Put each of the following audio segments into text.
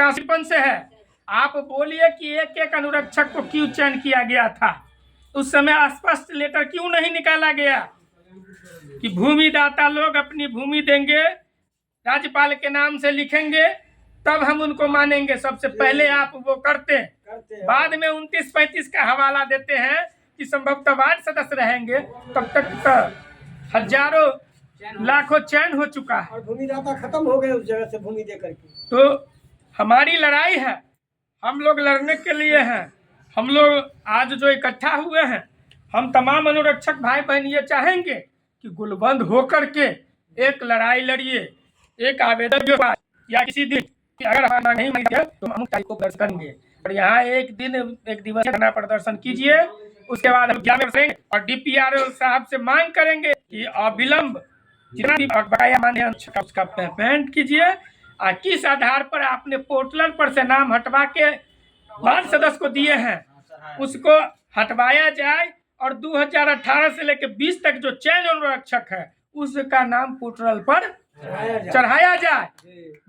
85 से है। आप बोलिए कि एक एक अनुरक्षक को क्यों चयन किया गया था, उस समय स्पष्ट लेटर क्यों नहीं निकाला गया कि भूमिदाता लोग अपनी भूमि देंगे, राज्यपाल के नाम से लिखेंगे, तब हम उनको मानेंगे। सबसे पहले आप वो करते हैं, बाद में 29-35 का हवाला देते हैं कि संभवतः वार्ड सदस्य रहेंगे, तब तक तो हजारों लाखों चयन हो चुका है और भूमिदाता खत्म हो गए उस जगह से भूमि दे करके। तो हमारी लड़ाई है, हम लोग लड़ने के लिए हैं। हम लोग आज जो इकट्ठा हुए हैं, हम तमाम अनुरक्षक भाई बहन ये चाहेंगे कि गुलबंद होकर के एक लड़ाई लड़िए, एक आवेदन के बाद या किसी दिन अगर हमारा नहीं मानी गया तो हम तारीख को प्रदर्शन करेंगे। और यहाँ एक दिवसीय धरना प्रदर्शन कीजिए, उसके बाद हम ज्ञापन करेंगे और DPRO साहब से मांग करेंगे कि अविलंब जितना भी बकाया मान्य उसका पेमेंट कीजिए। और किस आधार पर आपने पोर्टल पर से नाम हटवा के वार्ड सदस्य को दिए हैं, उसको हटवाया जाए और 2018 से लेकर 20 तक जो चयन अनुरक्षक है उसका नाम पोर्टल पर चढ़ाया जाए।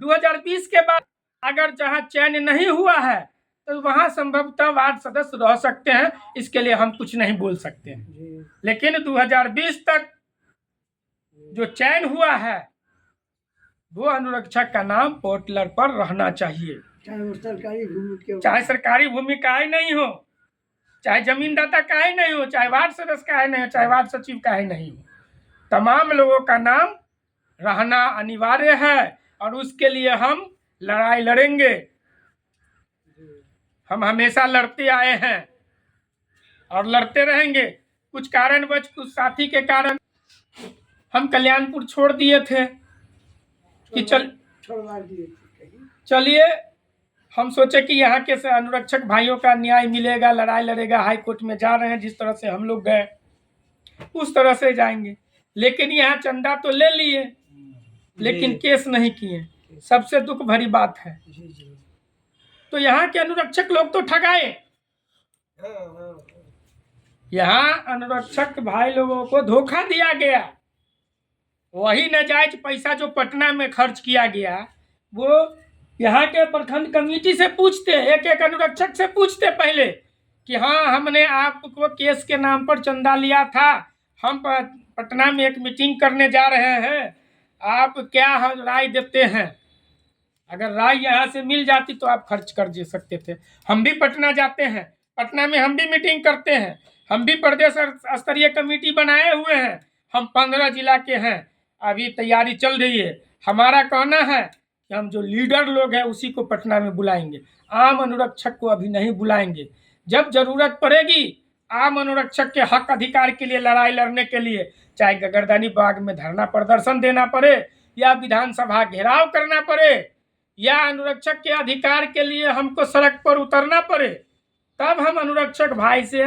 2020 के बाद अगर जहां चयन नहीं हुआ है तो वहां संभवतः वार्ड सदस्य रह सकते हैं, इसके लिए हम कुछ नहीं बोल सकते हैं। लेकिन 2020 तक जो चयन हुआ है वो अनुरक्षक का नाम पोर्टल पर रहना चाहिए, चाहे सरकारी भूमि का ही नहीं हो, चाहे जमीनदाता का ही नहीं हो, चाहे वार्ड सदस्य का ही नहीं हो, चाहे वार्ड सचिव का ही नहीं हो, तमाम लोगों का नाम रहना अनिवार्य है। और उसके लिए हम लड़ाई लड़ेंगे। हम हमेशा लड़ते आए हैं और लड़ते रहेंगे। कुछ कारणवश, कुछ साथी के कारण हम कल्याणपुर छोड़ दिए थे कि चलिए हम सोचे कि यहाँ के अनुरक्षक भाइयों का न्याय मिलेगा, लड़ाई लड़ेगा, हाई कोर्ट में जा रहे हैं, जिस तरह से हम लोग गए उस तरह से जाएंगे। लेकिन यहाँ चंदा तो ले लिए, लेकिन केस नहीं किए। सबसे दुख भरी बात है। तो यहाँ के अनुरक्षक लोग तो ठगाए। यहाँ अनुरक्षक भाई लोगों को धोखा दिया गया। वही नाजायज पैसा जो पटना में खर्च किया गया, वो यहाँ के प्रखंड कमेटी से पूछते, एक एक अनुरक्षक से पूछते पहले कि हाँ हमने आपको केस के नाम पर चंदा लिया था, हम पटना में एक मीटिंग करने जा रहे हैं, आप क्या राय देते हैं। अगर राय यहाँ से मिल जाती तो आप खर्च कर दे सकते थे। हम भी पटना जाते हैं, पटना में हम भी मीटिंग करते हैं, हम भी प्रदेश स्तरीय कमेटी बनाए हुए हैं। हम 15 जिला के हैं, अभी तैयारी चल रही है। हमारा कहना है कि हम जो लीडर लोग हैं उसी को पटना में बुलाएंगे, आम अनुरक्षक को अभी नहीं बुलाएंगे। जब जरूरत पड़ेगी आम अनुरक्षक के हक अधिकार के लिए लड़ाई लड़ने के लिए, चाहे गगरदानी बाग में धरना प्रदर्शन देना पड़े या विधानसभा घेराव करना पड़े या अनुरक्षक के अधिकार के लिए हमको सड़क पर उतरना पड़े, तब हम अनुरक्षक भाई से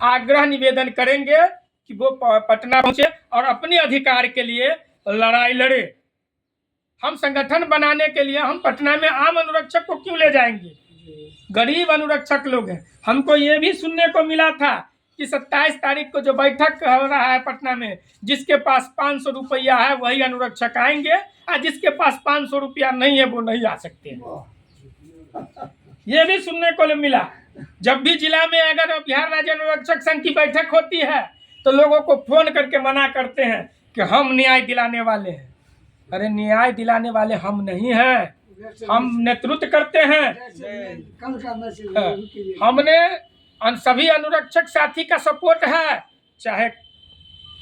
आग्रह निवेदन करेंगे कि वो पटना पहुंचे और अपने अधिकार के लिए लड़ाई लड़े। हम संगठन बनाने के लिए हम पटना में आम अनुरक्षक को क्यों ले जाएंगे? गरीब अनुरक्षक लोग हैं। हमको ये भी सुनने को मिला था कि 27 तारीख को जो बैठक हो रहा है पटना में, जिसके पास 500 रुपया है वही अनुरक्षक आएंगे और जिसके पास 500 रुपया नहीं है वो नहीं आ सकते हैं। ये भी सुनने को मिला। जब भी जिला में अगर बिहार राज्य अनुरक्षक संघ की बैठक होती है तो लोगों को फोन करके मना करते हैं कि हम न्याय दिलाने वाले हैं। अरे न्याय दिलाने वाले हम नहीं हैं, हम नेतृत्व करते हैं। हमने सभी अनुरक्षक साथी का सपोर्ट है, चाहे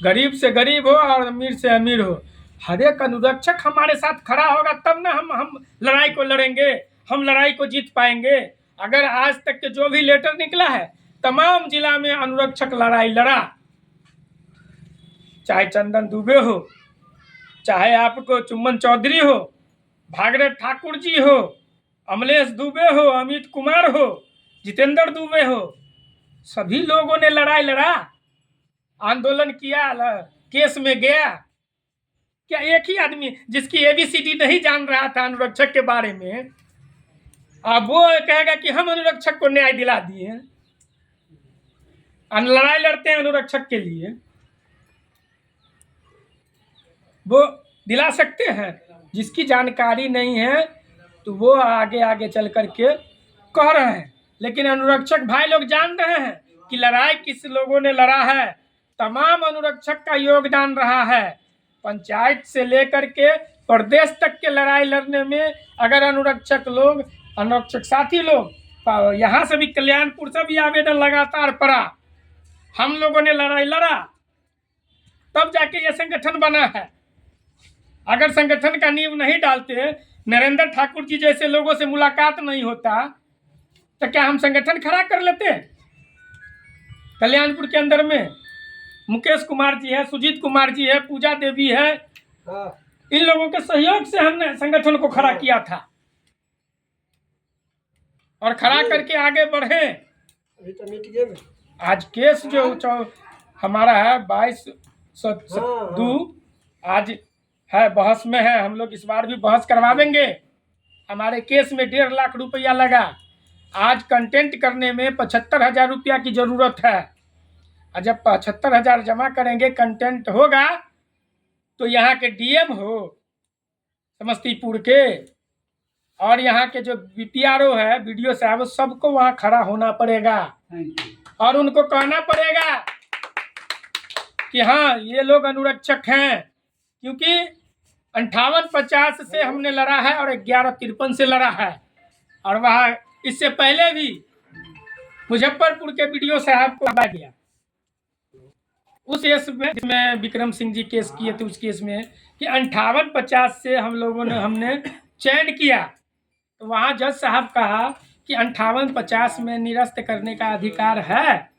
गरीब से गरीब हो और अमीर से अमीर हो। हर एक अनुरक्षक हमारे साथ खड़ा होगा तब ना हम लड़ाई को लड़ेंगे, हम लड़ाई को जीत पाएंगे। अगर आज तक के जो भी लेटर निकला है तमाम जिला में अनुरक्षक लड़ाई लड़ा, चाहे चंदन दुबे हो, चाहे आपको चुम्बन चौधरी हो, भागीरथ ठाकुर जी हो, अमलेश दुबे हो, अमित कुमार हो, जितेंद्र दुबे हो, सभी लोगों ने लड़ाई लड़ा, आंदोलन किया, केस में गया। क्या एक ही आदमी जिसकी ABCD नहीं जान रहा था अनुरक्षक के बारे में, अब वो कहेगा कि हम अनुरक्षक को न्याय दिला दिए? लड़ाई लड़ते हैं अनुरक्षक के लिए, वो दिला सकते हैं? जिसकी जानकारी नहीं है तो वो आगे आगे चल करके कह रहे हैं। लेकिन अनुरक्षक भाई लोग जान रहे हैं कि लड़ाई किस लोगों ने लड़ा है। तमाम अनुरक्षक का योगदान रहा है। पंचायत से लेकर के प्रदेश तक के लड़ाई लड़ने में अगर अनुरक्षक साथी लोग यहाँ से भी, कल्याणपुर से भी आवेदन लगातार पड़ा, हम लोगों ने लड़ाई लड़ा, तब जाके ये संगठन बना है। अगर संगठन का नींव नहीं डालते, नरेंद्र ठाकुर जी जैसे लोगों से मुलाकात नहीं होता, तो क्या हम संगठन खड़ा कर लेते? कल्याणपुर के अंदर में मुकेश कुमार जी है, सुजीत कुमार जी है, पूजा देवी है, हाँ इन लोगों के सहयोग से हमने संगठन को खड़ा किया था और खड़ा करके आगे बढ़े। अभी तो मिट गए में। आज केस जो हमारा है 22/2 आज है, बहस में है। हम लोग इस बार भी बहस करवाएंगे। हमारे केस में 1.5 लाख रुपया लगा। आज कंटेंट करने में 75,000 रुपया की जरूरत है। और जब 75,000 जमा करेंगे, कंटेंट होगा, तो यहाँ के डीएम हो समस्तीपुर के और यहाँ के जो बीपीआरओ है, बीडीओ साहब, सबको वहाँ खड़ा होना पड़ेगा और उनको कहना पड़ेगा कि हाँ, ये लोग अनुरक्षक हैं। क्योंकि 58-50 से हमने लड़ा है और 11-53 से लड़ा है। और वहाँ इससे पहले भी मुजफ्फरपुर के बीडीओ साहब को हटाया गया। उस केस में जिसमें विक्रम सिंह जी केस किए थे, उस केस में कि 58-50 से हमने चयन किया, तो वहाँ जज साहब कहा कि 58-50 में निरस्त करने का अधिकार है,